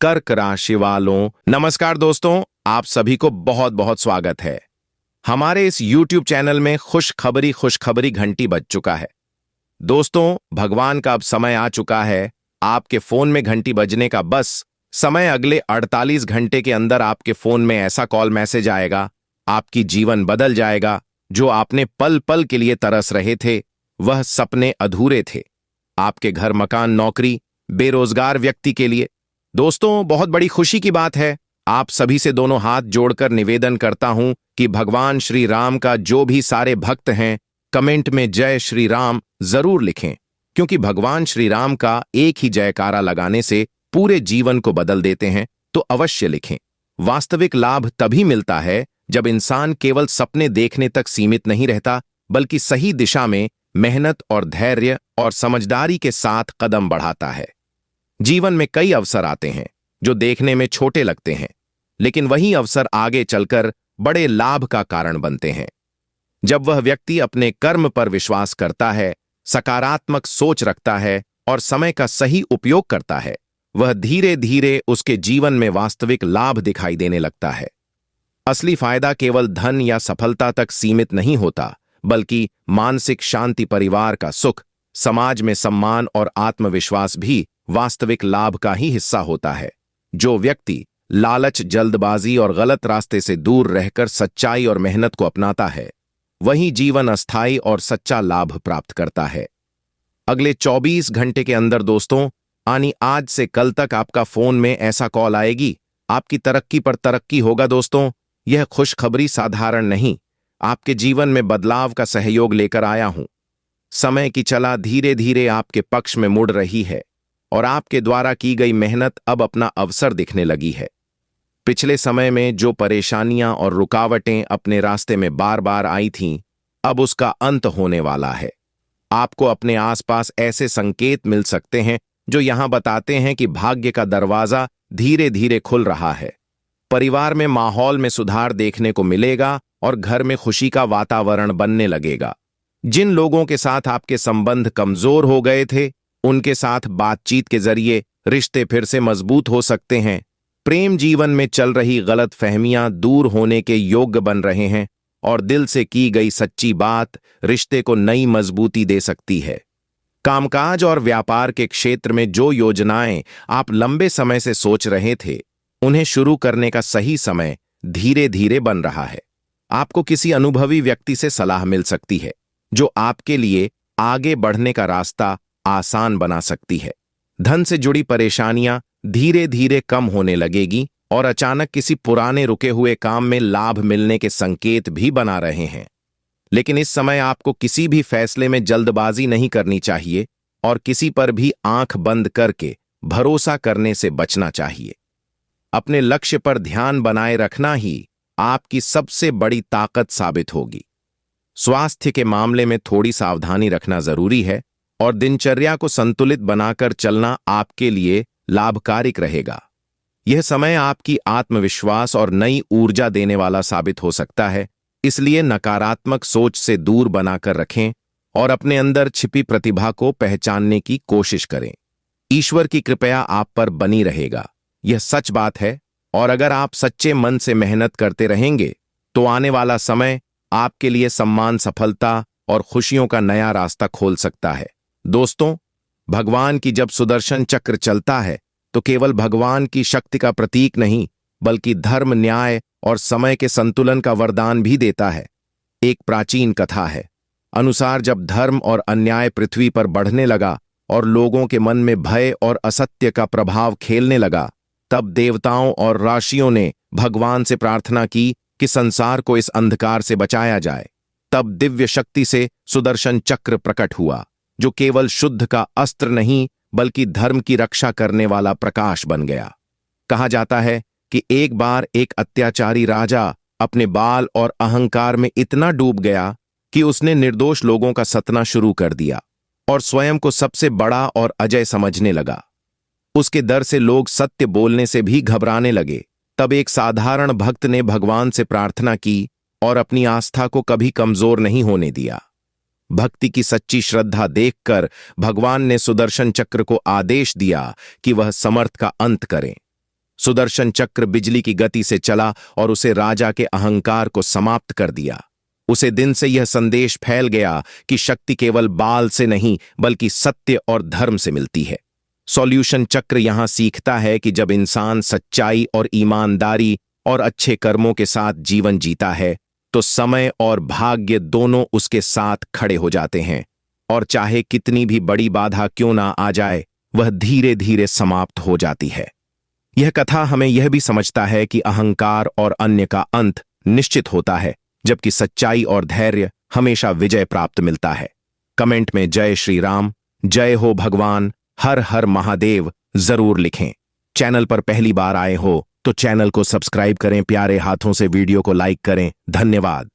कर्क राशि वालों, नमस्कार दोस्तों। आप सभी को बहुत बहुत स्वागत है। हमारे इस YouTube चैनल में खुशखबरी घंटी बज चुका है। दोस्तों, भगवान का अब समय आ चुका है। आपके फोन में घंटी बजने का बस समय अगले 48 घंटे के अंदर आपके फोन में ऐसा कॉल मैसेज आएगा, आपकी जीवन बदल जाएगा। जो आपने पल पल के लिए तरस रहे थे, वह सपने अधूरे थे। आपके घर, मकान, नौकरी, बेरोजगार व्यक्ति के लिए दोस्तों बहुत बड़ी खुशी की बात है। आप सभी से दोनों हाथ जोड़कर निवेदन करता हूं कि भगवान श्री राम का जो भी सारे भक्त हैं, कमेंट में जय श्री राम जरूर लिखें, क्योंकि भगवान श्री राम का एक ही जयकारा लगाने से पूरे जीवन को बदल देते हैं। तो अवश्य लिखें। वास्तविक लाभ तभी मिलता है जब इंसान केवल सपने देखने तक सीमित नहीं रहता, बल्कि सही दिशा में मेहनत और धैर्य और समझदारी के साथ कदम बढ़ाता है। जीवन में कई अवसर आते हैं जो देखने में छोटे लगते हैं, लेकिन वही अवसर आगे चलकर बड़े लाभ का कारण बनते हैं। जब वह व्यक्ति अपने कर्म पर विश्वास करता है, सकारात्मक सोच रखता है और समय का सही उपयोग करता है, वह धीरे धीरे उसके जीवन में वास्तविक लाभ दिखाई देने लगता है। असली फायदा केवल धन या सफलता तक सीमित नहीं होता, बल्कि मानसिक शांति, परिवार का सुख, समाज में सम्मान और आत्मविश्वास भी वास्तविक लाभ का ही हिस्सा होता है। जो व्यक्ति लालच, जल्दबाजी और गलत रास्ते से दूर रहकर सच्चाई और मेहनत को अपनाता है, वही जीवन अस्थायी और सच्चा लाभ प्राप्त करता है। अगले 24 घंटे के अंदर दोस्तों, यानी आज से कल तक आपका फोन में ऐसा कॉल आएगी, आपकी तरक्की पर तरक्की होगा। दोस्तों, यह खुशखबरी साधारण नहीं, आपके जीवन में बदलाव का सहयोग लेकर आया हूं। समय की चला धीरे धीरे आपके पक्ष में मुड़ रही है और आपके द्वारा की गई मेहनत अब अपना अवसर दिखने लगी है। पिछले समय में जो परेशानियां और रुकावटें अपने रास्ते में बार बार आई थीं, अब उसका अंत होने वाला है। आपको अपने आसपास ऐसे संकेत मिल सकते हैं जो यहां बताते हैं कि भाग्य का दरवाजा धीरे धीरे खुल रहा है। परिवार में माहौल में सुधार देखने को मिलेगा और घर में खुशी का वातावरण बनने लगेगा। जिन लोगों के साथ आपके संबंध कमजोर हो गए थे, उनके साथ बातचीत के जरिए रिश्ते फिर से मजबूत हो सकते हैं। प्रेम जीवन में चल रही गलतफहमियां दूर होने के योग्य बन रहे हैं और दिल से की गई सच्ची बात रिश्ते को नई मजबूती दे सकती है। कामकाज और व्यापार के क्षेत्र में जो योजनाएं आप लंबे समय से सोच रहे थे, उन्हें शुरू करने का सही समय धीरे धीरे बन रहा है। आपको किसी अनुभवी व्यक्ति से सलाह मिल सकती है, जो आपके लिए आगे बढ़ने का रास्ता आसान बना सकती है। धन से जुड़ी परेशानियां धीरे धीरे कम होने लगेगी और अचानक किसी पुराने रुके हुए काम में लाभ मिलने के संकेत भी बना रहे हैं। लेकिन इस समय आपको किसी भी फैसले में जल्दबाजी नहीं करनी चाहिए और किसी पर भी आंख बंद करके भरोसा करने से बचना चाहिए। अपने लक्ष्य पर ध्यान बनाए रखना ही आपकी सबसे बड़ी ताकत साबित होगी। स्वास्थ्य के मामले में थोड़ी सावधानी रखना जरूरी है और दिनचर्या को संतुलित बनाकर चलना आपके लिए लाभकारी रहेगा। यह समय आपकी आत्मविश्वास और नई ऊर्जा देने वाला साबित हो सकता है, इसलिए नकारात्मक सोच से दूर बनाकर रखें और अपने अंदर छिपी प्रतिभा को पहचानने की कोशिश करें। ईश्वर की कृपा आप पर बनी रहेगा, यह सच बात है। और अगर आप सच्चे मन से मेहनत करते रहेंगे, तो आने वाला समय आपके लिए सम्मान, सफलता और खुशियों का नया रास्ता खोल सकता है। दोस्तों, भगवान की जब सुदर्शन चक्र चलता है, तो केवल भगवान की शक्ति का प्रतीक नहीं, बल्कि धर्म, न्याय और समय के संतुलन का वरदान भी देता है। एक प्राचीन कथा है अनुसार, जब धर्म और अन्याय पृथ्वी पर बढ़ने लगा और लोगों के मन में भय और असत्य का प्रभाव खेलने लगा, तब देवताओं और ऋषियों ने भगवान से प्रार्थना की कि संसार को इस अंधकार से बचाया जाए। तब दिव्य शक्ति से सुदर्शन चक्र प्रकट हुआ, जो केवल शुद्ध का अस्त्र नहीं, बल्कि धर्म की रक्षा करने वाला प्रकाश बन गया। कहा जाता है कि एक बार एक अत्याचारी राजा अपने बाल और अहंकार में इतना डूब गया कि उसने निर्दोष लोगों का सतना शुरू कर दिया और स्वयं को सबसे बड़ा और अजय समझने लगा। उसके डर से लोग सत्य बोलने से भी घबराने लगे। तब एक साधारण भक्त ने भगवान से प्रार्थना की और अपनी आस्था को कभी कमजोर नहीं होने दिया। भक्ति की सच्ची श्रद्धा देखकर भगवान ने सुदर्शन चक्र को आदेश दिया कि वह समर्थ का अंत करें। सुदर्शन चक्र बिजली की गति से चला और उसे राजा के अहंकार को समाप्त कर दिया। उसे दिन से यह संदेश फैल गया कि शक्ति केवल बाल से नहीं बल्कि सत्य और धर्म से मिलती है। सॉल्यूशन चक्र यहां सीखता है कि जब इंसान सच्चाई और ईमानदारी और अच्छे कर्मों के साथ जीवन जीता है तो समय और भाग्य दोनों उसके साथ खड़े हो जाते हैं, और चाहे कितनी भी बड़ी बाधा क्यों ना आ जाए वह धीरे धीरे समाप्त हो जाती है। यह कथा हमें यह भी समझता है कि अहंकार और अन्य का अंत निश्चित होता है, जबकि सच्चाई और धैर्य हमेशा विजय प्राप्त मिलता है। कमेंट में जय श्री राम, जय हो भगवान, हर हर महादेव जरूर लिखें। चैनल पर पहली बार आए हो तो चैनल को सब्सक्राइब करें, प्यारे हाथों से वीडियो को लाइक करें। धन्यवाद।